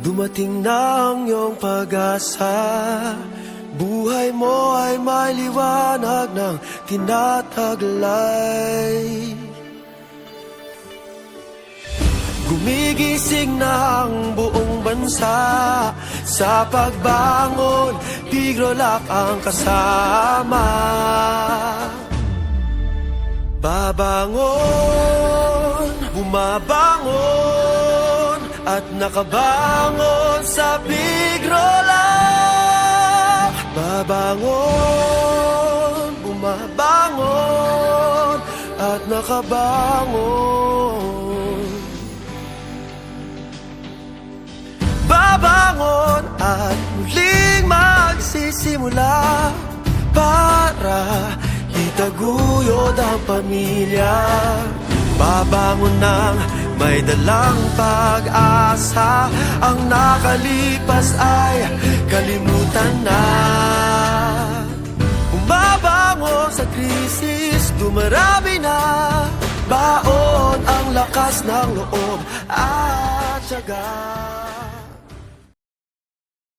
Dumating na ang iyong pag-asa, buhay mo ay may liwanag ng tinataglay. Gumigising na ang buong bansa, sa pagbangon, Tigrolac ang kasama. Babangon, bumabangon, at nakabangon sa Tigrolac. Babangon, bumabangon, at nakabangon. Babangon at muling magsisimula para itaguyod ang pamilya. Babangon ng may dalang pag-asa, ang nakalipas ay kalimutan na. Bumabangon sa krisis, dumarami na, baon ang lakas ng loob at tiyaga.